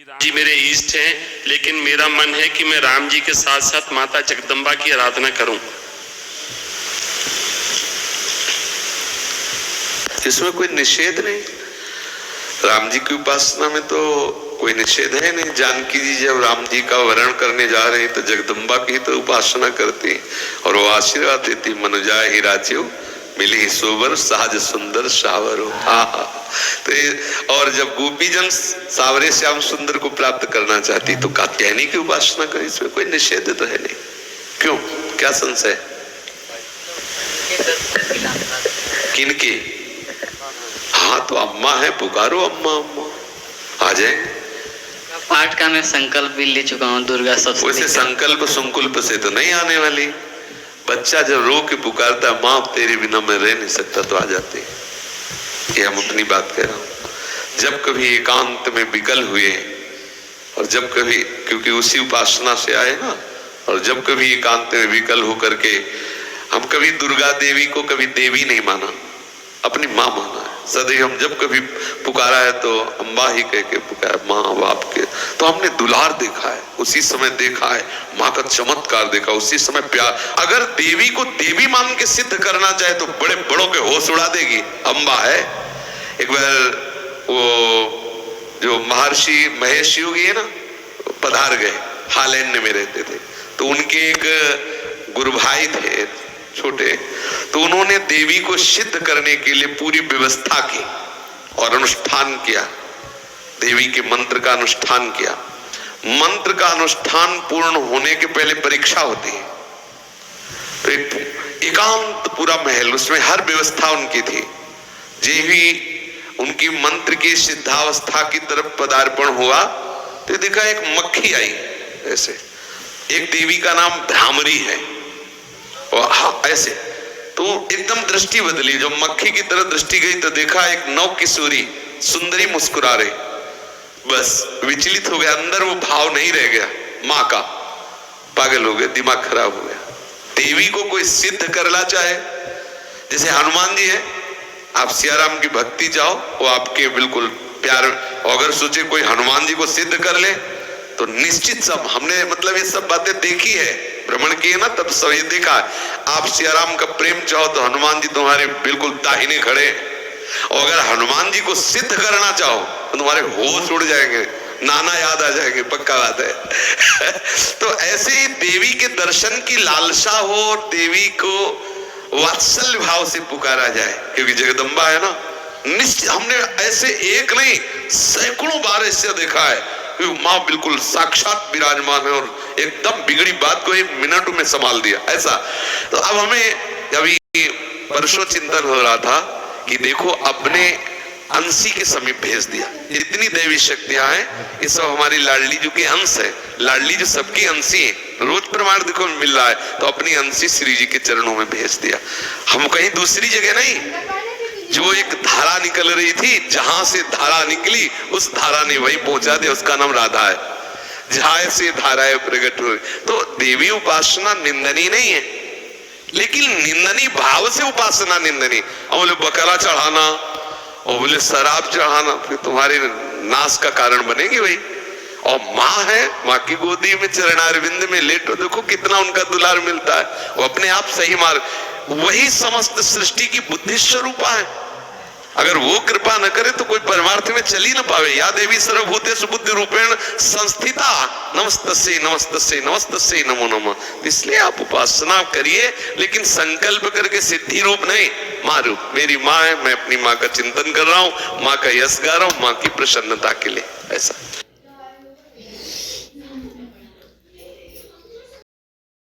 राम जी मेरे इष्ट हैं, लेकिन मेरा मन है कि मैं राम जी के साथ साथ माता जगदम्बा की आराधना करूं। इसमें कोई निषेध नहीं। राम जी की उपासना में तो कोई निषेध है नहीं। जानकी जी जब राम जी का वर्ण करने जा रहे हैं तो जगदम्बा की तो उपासना करती और वो आशीर्वाद देती, मनुजा ही राज्यो मिली सोवर सहज सुंदर सावरो। तो और जब गोपी जन सावरे श्याम सुंदर को प्राप्त करना चाहती तो कात्यायनी की उपासना करें, इसमें कोई निषेध तो है नहीं। क्यों, क्या संशय? किनकी? हाँ तो अम्मा है, पुकारो अम्मा अम्मा आ जाए। पाठ का मैं संकल्प भी ले चुका हूँ दुर्गा सब। वैसे संकल्प संकल्प से तो नहीं आने वाली। बच्चा जब रो के पुकारता माँ तेरे बिना मैं रह नहीं सकता तो आ जाते। ये हम अपनी बात कह रहा हूँ। जब कभी एकांत में विकल हुए और जब कभी, क्योंकि उसी उपासना से आए ना, और जब कभी एकांत में विकल होकर के हम कभी दुर्गा देवी को कभी देवी नहीं माना, अपनी माँ माना है सदैव। हम जब कभी पुकारा है तो अम्बा ही कह के पुकारा, माँ बाप के। तो हमने दुलार देखा है, उसी समय देखा है माँ का चमत्कार देखा, उसी समय प्यार। अगर देवी को देवी मान के सिद्ध करना चाहे तो बड़े बड़ों के होश उड़ा देगी। अम्बा है। एक बार वो जो महर्षि महेश योगी है ना, पधार गए, हालैंड में रहते थे, तो उनके एक गुरु भाई थे छोटे, तो उन्होंने देवी को सिद्ध करने के लिए पूरी व्यवस्था की और अनुष्ठान किया। देवी के मंत्र का अनुष्ठान किया। मंत्र का अनुष्ठान पूर्ण होने के पहले परीक्षा होती है। तो एक एकांत पूरा महल, उसमें हर व्यवस्था उनकी थी। जे ही उनकी मंत्र की सिद्धावस्था की तरफ पदार्पण हुआ तो देखा एक मक्खी आई ऐसे। एक देवी का नाम भ्रामरी है और ऐसे, तो एकदम दृष्टि बदली। जब मक्खी की तरफ दृष्टि गई तो देखा एक नव किशोरी सुंदरी मुस्कुरा रही। बस विचलित हो गया, अंदर वो भाव नहीं रह गया माँ का। पागल हो गए, दिमाग खराब हो गया। देवी को कोई सिद्ध करना चाहे, जैसे हनुमान जी है, आप सियाराम की भक्ति चाहो वो आपके बिल्कुल प्यार, अगर सोचे कोई हनुमान जी को सिद्ध कर ले तो निश्चित सब, हमने मतलब ये सब बातें देखी है, भ्रमण किए ना, तब सब ये देखा है। आप सियाराम का प्रेम चाहो तो हनुमान जी तुम्हारे बिल्कुल दाहिने खड़े, और अगर हनुमान जी को सिद्ध करना चाहो तो तुम्हारे होश उड़ जाएंगे, नाना याद आ जाएंगे, पक्का बात है। तो ऐसे ही देवी के दर्शन की लालसा हो और देवी को वात्सल्य भाव से पुकारा जाए, क्योंकि जगदम्बा है ना। निश्चित हमने ऐसे एक नहीं सैकड़ों बार ऐसे देखा है, माँ बिल्कुल साक्षात विराजमान है और एकदम बिगड़ी बात को एक मिनट में संभाल दिया ऐसा। तो अब हमें अभी परसों चिंतन हो रहा था कि देखो अपने अंशी के समीप भेज दिया। जितनी दैवी शक्तियां हैं ये सब हमारी लाडली जी के अंश है। लाडली जो सबकी अंशी है, रोज प्रमाण देखो मिल रहा है, तो अपनी अंशी श्री जी के चरणों में भेज दिया। हम कहीं दूसरी जगह नहीं, जो एक धारा निकल रही थी, जहां से धारा निकली उस धारा ने वही पहुंचा दिया, उसका नाम राधा है। जहां से धाराएं प्रकट हुई। तो देवी उपासना निंदनीय नहीं है, लेकिन निंदनीय भाव से उपासना निंदनीय। और बोले बकरा चढ़ाना और बोले शराब चढ़ाना फिर तुम्हारे नाश का कारण बनेगी भाई। और माँ है, माँ की गोदी में चरणारविंद में लेटो, देखो कितना उनका दुलार मिलता है। वो अपने आप सही मार्ग, वही समस्त सृष्टि की बुद्धि स्वरूपा है। अगर वो कृपा न करे तो कोई परमार्थ में चल ही न पावे। या देवी सर्वभूतेषु बुद्धि रूपेण संस्थिता नमस्तस्यै नमस्तस्यै नमस्तस्यै नमो नमः। इसलिए आप उपासना करिए, लेकिन संकल्प करके सिद्धि रूप नहीं, माँ रूप। मेरी माँ है, मैं अपनी माँ का चिंतन कर रहा हूँ, माँ का यश गा रहा हूँ, माँ की प्रसन्नता के लिए, ऐसा।